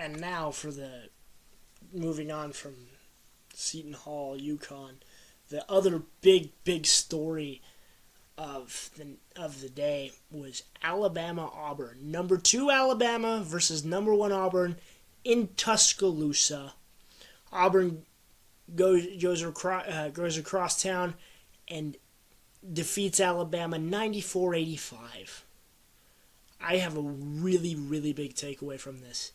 And now for the moving on from Seton Hall, UConn, the other big story of the day was Alabama Auburn. Number 2 Alabama versus number 1 Auburn in Tuscaloosa. Auburn goes across town and defeats Alabama 94-85. I have a really big takeaway from this.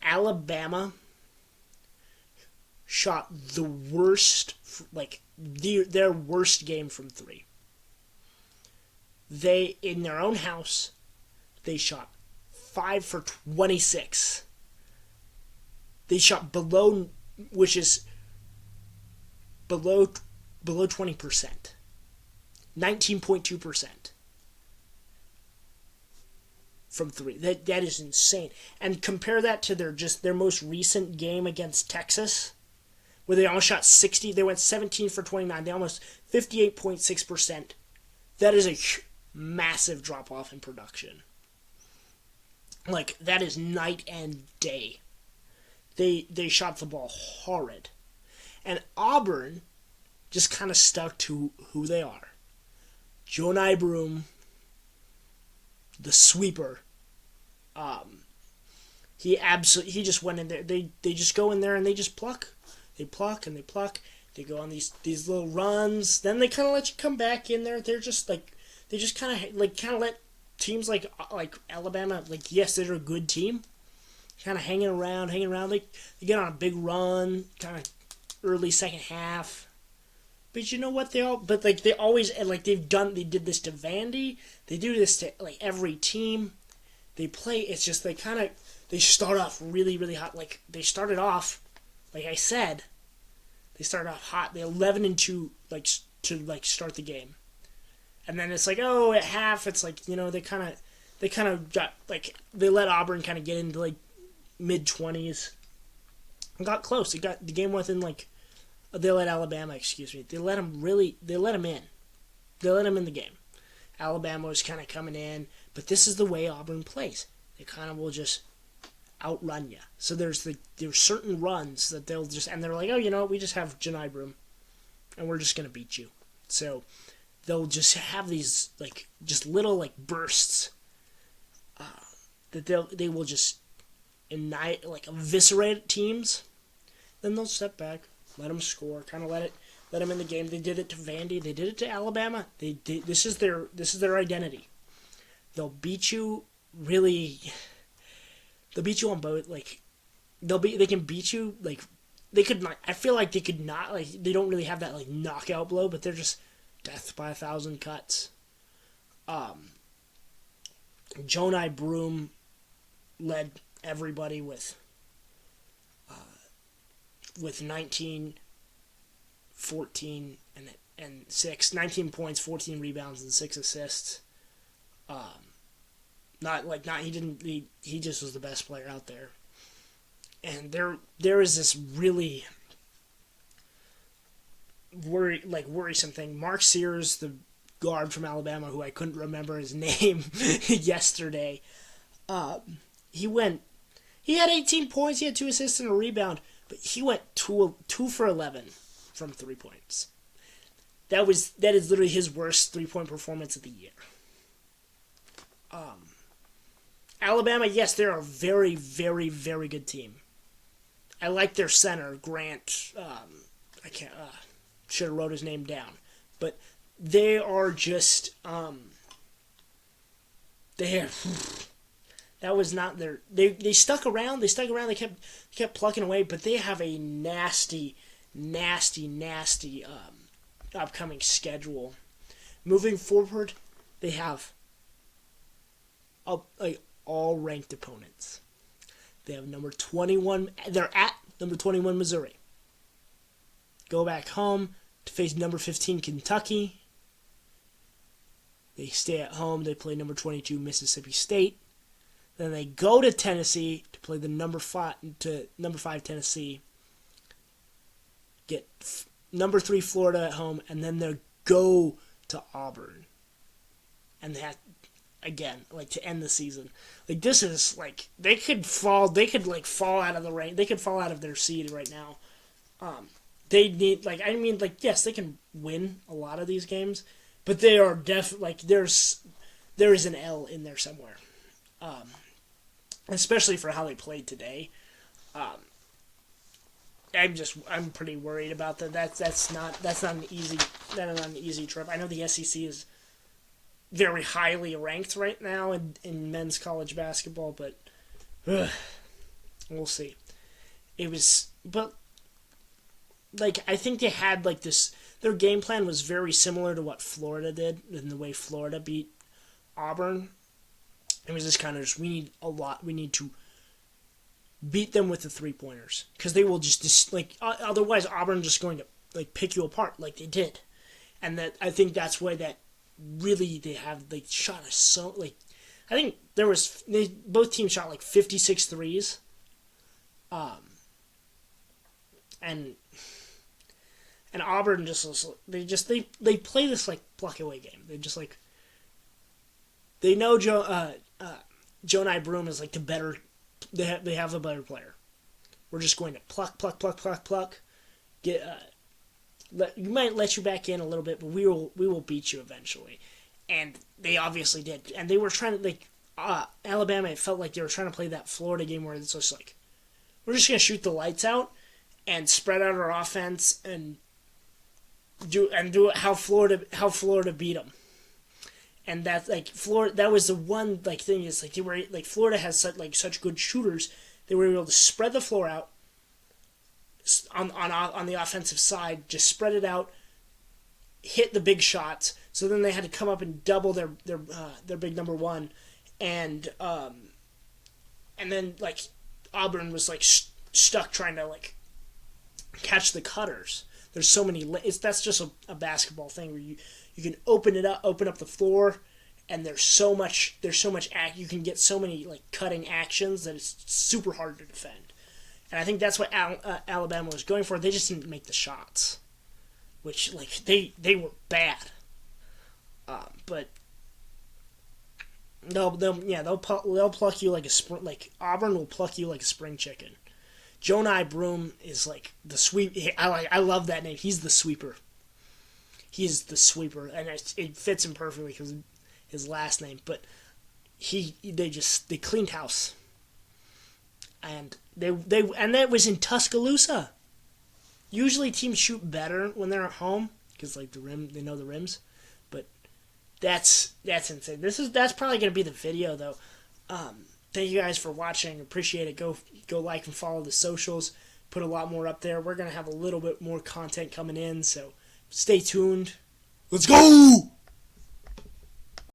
Alabama shot the worst, their worst game from 3. They, in their own house, they shot 5 for 26. They shot below, which is below 20%. 19.2% from 3. That is insane. And compare that to their most recent game against Texas, where they almost shot 60. They went 17 for 29. They almost 58.6%. That is a massive drop off in production. Like, that is night and day. They shot the ball horrid. And Auburn just kind of stuck to who they are. Jonai Broom, the sweeper. He just went in there. They just go in there and they just pluck. They pluck and they pluck. They go on these little runs. Then they kind of let you come back in there. They're just like, they just kind of let teams like Alabama, like, yes, they're a good team, kind of hanging around. They get on a big run, kind of early second half. But you know what? They always, like, they did this to Vandy. They do this to, like, every team. They play, it's just, they start off really hot. Like, they started off, like I said, they started off hot. They 11-2, to start the game. And then it's like, oh, at half, it's like, you know, they kind of got, like, they let Auburn kind of get into, like, mid-20s. And got close. The game within, like, they let Alabama, they let them in. They let them in the game. Alabama was kind of coming in, but this is the way Auburn plays. They kind of will just outrun you. So there's certain runs that they'll just, and they're like, oh, you know what, we just have Janai Broom, and we're just going to beat you. So they'll just have these, like, just little, like, bursts that they will just eviscerate teams. Then they'll step back, let them score, kind of let them in the game. They did it to Vandy. They did it to Alabama. This is their identity. They'll beat you really. They'll beat you on both. Like, they can beat you. Like, they could not. I feel like they could not. Like, they don't really have that, like, knockout blow, but they're just death by 1,000 cuts. Jonai Broom led everybody with 19, 14, and 6. 19 points, 14 rebounds, and 6 assists. He just was the best player out there. And there is this really worrisome thing. Mark Sears, the guard from Alabama, who I couldn't remember his name yesterday, he had 18 points, he had 2 assists and a rebound, but he went 2 for 11 from 3 points. That is literally his worst 3-point performance of the year. Alabama, yes, they're a very good team. I like their center, Grant. I can't. Should have wrote his name down, but they are just. That was not their. They stuck around. They kept plucking away, but they have a nasty upcoming schedule. Moving forward, they have all ranked opponents. They have number 21. They're at number 21 Missouri. Go back home to face number 15 Kentucky. They stay at home. They play number 22 Mississippi State. Then they go to Tennessee to play the number 5 Tennessee. Get number 3 Florida at home, and then they go to Auburn. And again, like to end the season. Like this is like they could fall out of the rank, they could fall out of their seed right now. They need like yes, they can win a lot of these games, but they are like there is an L in there somewhere, especially for how they played today. I'm pretty worried about that. That's not an easy trip. I know the SEC is very highly ranked right now in men's college basketball, but we'll see. But like I think they had like this. Their game plan was very similar to what Florida did, in the way Florida beat Auburn. It was just kind of we need to beat them with the 3-pointers, because they will just like otherwise Auburn just going to like pick you apart like they did, and that I think that's why that really they shot us so like I think both teams shot like 56 threes, and Auburn they play this like pluck away game. They just like they know Jonai Broome is like the better. They have a better player. We're just going to pluck. Get we might let you back in a little bit, but we will beat you eventually. And they obviously did. And they were trying to Alabama. It felt like they were trying to play that Florida game where it's just like we're just gonna shoot the lights out and spread out our offense and do it how Florida beat them. And that's like Florida. That was the one like thing is like they were like Florida has such good shooters. They were able to spread the floor out on the offensive side, just spread it out, hit the big shots. So then they had to come up and double their big number one, and then like Auburn was like stuck trying to like catch the cutters. There's so many. That's just a basketball thing where you can open up the floor, and there's so much you can get so many like cutting actions that it's super hard to defend. And I think that's what Alabama was going for. They just didn't make the shots, which like they were bad. But they'll pluck you like Auburn will pluck you like a spring chicken. Jonai Broome is like the sweep. I love that name. He's the sweeper. He's the sweeper, and it fits him perfectly because of his last name. But they cleaned house, and that was in Tuscaloosa. Usually teams shoot better when they're at home because like they know the rims, but that's insane. That's probably gonna be the video though. Thank you guys for watching. Appreciate it. Go like and follow the socials. Put a lot more up there. We're gonna have a little bit more content coming in, so stay tuned. Let's go!